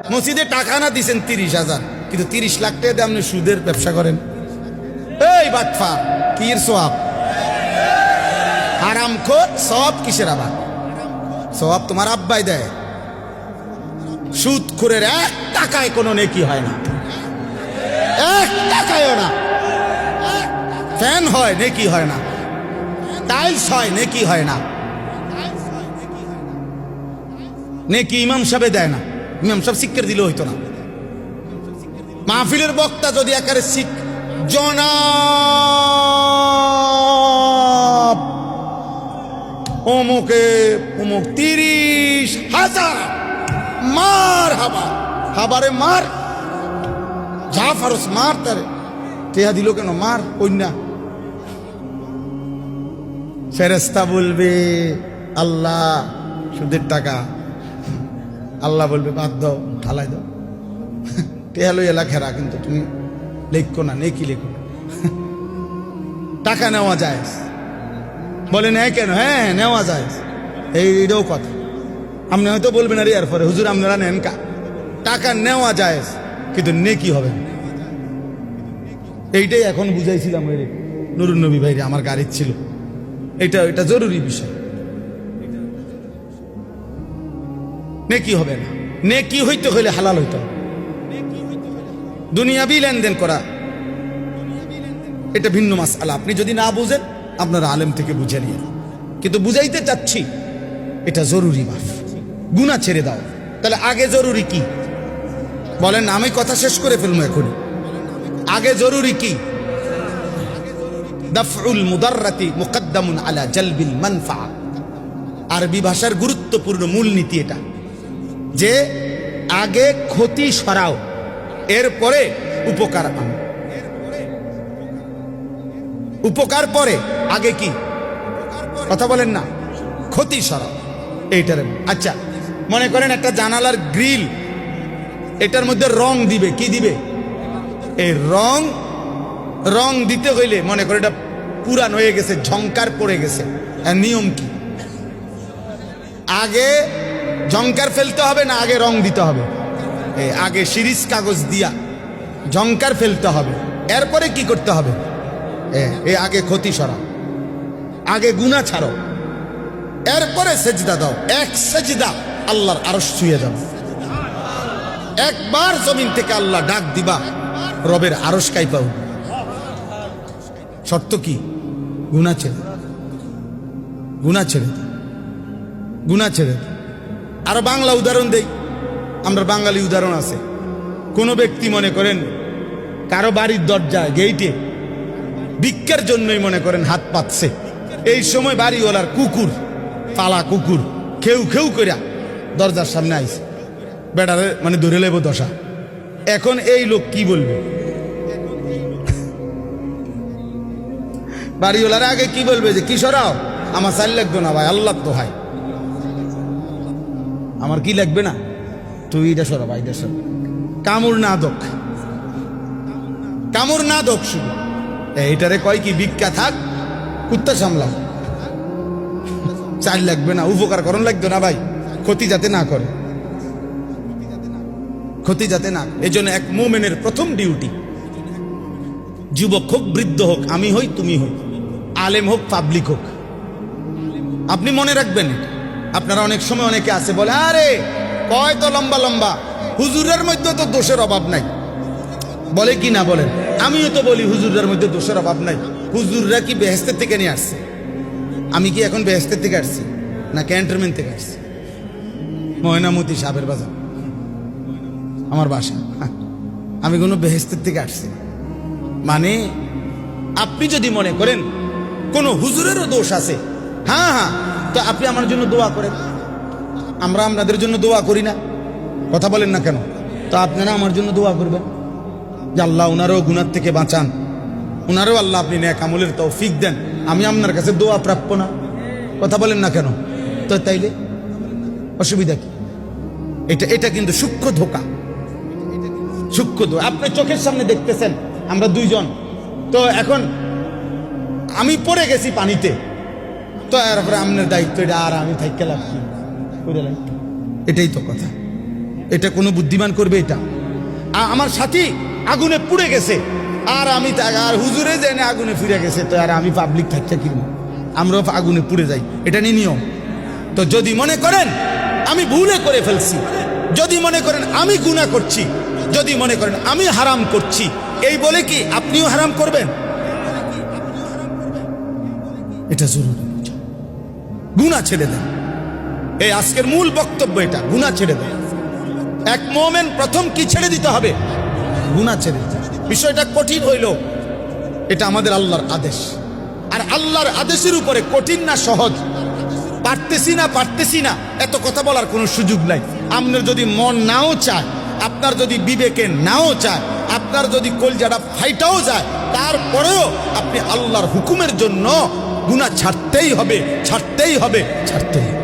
মসজিদে টাকা না দিছেন 30,000, কিন্তু 30 লাখ টাকা দিয়ে আপনি সুদের ব্যবসা করেন। এই বাটফা কির সওয়াব? হারামখোর সওয়াব কিসের? আবার সওয়াব তোমার আব্বাই দেয়। সুদখোরের 1 টাকায় কোনো নেকি হয় না, 1 টাকায়ও না। ফ্যান হয় নেকি হয় না, টাইলস হয় নেকি হয় না। নেকি ইমাম সাহেব দেয় না, ইমাম সাহেব শিক্ষার দিলে হইতো না। মাহফিলের বক্তা যদি একারে জনাব অমুকে অমুক 30,000 মার হাবা, হাবারে মার, যা ফারস মার, তারে টেহা দিল কেন, মার কন্যা। ফেরেশতা বলবে আল্লাহ সুদের টাকা, আল্লাহ বলবে বাদ দাও, ঢালাই দাও, টেহা লই এলা খেরা, কিন্তু তুমি লেখো না, নেকি লেখো। টাকা নেওয়া যায়, বলে নেয় কেন? হ্যাঁ নেওয়া যায়, এইটাও কথা। আপনি হয়তো বলবেন আরে এরপরে হুজুর আপনারা নেন কা, টাকা নেওয়া যায় কিন্তু নেকি হবে না। এইটাই এখন বুঝাইছিলাম ওই নুরুন নবী ভাইরে, আমার গাড়ির ছিল। এটা জরুরি বিষয়। নেকি হবে না, নেকি হইতে হইলে হালাল হইতে হবে। দুনিয়াবি লেনদেন করা এটা ভিন্ন মাসআলা। আপনি যদি না বুঝেন আপনারা আলেম থেকে বুঝে নিয়ে, কিন্তু বুঝাইতে চাচ্ছি এটা জরুরি। মাফ গুনাহ ছেড়ে দাও। তাহলে আগে জরুরি কি বলেন? আমি কথা শেষ করে ফেলবো এখনই। আগে জরুরি কি? দাফউল মুদাররাতি মুকদ্দামুন আলা জালবিল মানফা। আরবি ভাষার গুরুত্বপূর্ণ মূলনীতি এটা, যে আগে ক্ষতি সরাও, এরপরে উপকার আনো। উপকার পরে, আগে কি? কথা বলেন না, ক্ষতি সরাও এইটার। আচ্ছা মনে করেন একটা জানালার গ্রিল, এটার মধ্যে রং দিবে, কি দিবে? এই রং দিতে হইলে মনে করে এটা পুরান হয়ে গেছে, ঝংকার পড়ে গেছে, এর নিয়ম কি? আগে ঝংকার ফেলতে হবে না আগে রং দিতে হবে? আগে সিরিজ কাগজ দিয়া ঝংকার ফেলতে হবে, এরপরে কি করতে হবে? আগে ক্ষতি সরাও, আগে গুনাহ ছাড়ো, এরপরে সেজদা দাও। এক সেজদা আল্লাহর আরশ ছুঁয়ে যাবে। একবার জমিন থেকে আল্লাহ ডাক দিবা, রবের আরশ কাইপা উঠবে। শর্ত কি? গুনাহ ছেড়ে, গুনাহ ছেড়ে, গুনাহ ছেড়ে। আর বাংলা উদাহরণ দেই, আমরা বাঙালি উদাহরণ আছে। কোনো ব্যক্তি মনে করেন কারো বাড়ির দরজায় গেইটে ভিক্ষার জন্যই মনে করেন হাত পাতছে, এই সময় বাড়িওয়ালার কুকুর, পালা কুকুর খেউ খেউ কইরা দরজার সামনে আইছে, বেটারে মানে ধরে লেব দশা। এখন এই লোক কি বলবে? বাড়িওয়ালার আগে কি বলবে? যে কি সরাও, আমার চাল লাগবে না ভাই, আল্লাহ তো হয়, আমার কি লাগবে না, তুই এটা সরা ভাই, এটা সরা। কামড় না দোক, কামড় না দোক, শুধু এইটারে কয় কি? ভিক্ষা থাক, কুত্তা সামলাও, চাল লাগবে না, উপকার করণ লাগবে না ভাই, ক্ষতি যাতে না করে, ক্ষতি যাতে না। এই জন্য এক মুমিনের প্রথম ডিউটি, যুবক হোক বৃদ্ধ হোক, আমি হই তুমি হই, আলেম হোক পাবলিক হোক, আপনি মনে রাখবেন। আপনারা অনেক সময় অনেকে আছে বলে আরে কয় তো লম্বা লম্বা, হুজুরের মধ্যে তো দোষের অভাব নাই, বলে কি না বলেন? আমিও তো বলি হুজুরের মধ্যে দোষের অভাব নাই। হুজুররা কি বেহেশতের থেকে নিয়ে আসছে? আমি কি এখন বেহেশতের থেকে আসছি না ক্যান্টনমেন্ট থেকে আসছি? ময়নামতি সাবের বাজার আমার বাসা, আমি কোনো বেহেশতের থেকে আসছি। মানে আপনি যদি মনে করেন কোন হুজুরেরও দোষ আছে, হ্যাঁ, তো আপনি আমার জন্য দোয়া করেন, আমরা আপনাদের জন্য দোয়া করি না? কথা বলেন না কেন? তো আপনারা আমার জন্য দোয়া করবেন যে আল্লাহ উনারও গুনার থেকে বাঁচান, উনারও আল্লাহ আপনি নেক আমলের তৌফিক দেন। আমি আপনার কাছে দোয়া প্রাপ্য না? কথা বলেন না কেন? তো তাইলে অসুবিধা কি? এটা কিন্তু সূক্ষ্ম ধোঁকা, সূক্ষ্ম ধোঁকা। আপনি চোখের সামনে দেখতেছেন আমরা দুইজন, তো এখন আমি পড়ে গেছি পানিতে, তো এরপরে আপনার দায়িত্ব এটা, আর আমি থাইকে লাগছি, এটাই তো কথা। এটা কোনো বুদ্ধিমান করবে? এটা আমার সাথী আগুনে পুড়ে গেছে, আর আমি আর হুজুরে জেনে আগুনে ফিরে গেছে, তো আর আমি পাবলিক থাকতে কিনবো, আমরাও আগুনে পুড়ে যাই, এটা নিয়ে নিয়ম। তো যদি মনে করেন আমি ভুলে করে ফেলছি, যদি মনে করেন আমি গুনাহ করছি, যদি মনে করেন আমি হারাম করছি, এই বলে কি আপনিও হারাম করবেন? এটা জরুরি। গুনাহ ছেড়ে দেন। এই আজকের মূল বক্তব্য এটা, গুনাহ ছেড়ে দেন। এক মুমিন প্রথম কি ছেড়ে দিতে হবে? গুনাহ ছেড়ে দিতে। বিষয়টা কঠিন হইল, এটা আমাদের আল্লাহর আদেশ, আর আল্লাহর আদেশের উপরে কঠিন না সহজ, পারতেছি না এত কথা বলার কোনো সুযোগ নাই। আপনার যদি মন নাও চায়, আপনার যদি বিবেকে নাও চায়, আপনার যদি কলজাটা ফাইটাও যায়, তারপরেও আপনি আল্লাহর হুকুমের জন্য গুনাহ ছাড়তেই হবে, ছাড়তেই হবে, ছাড়তেই হবে।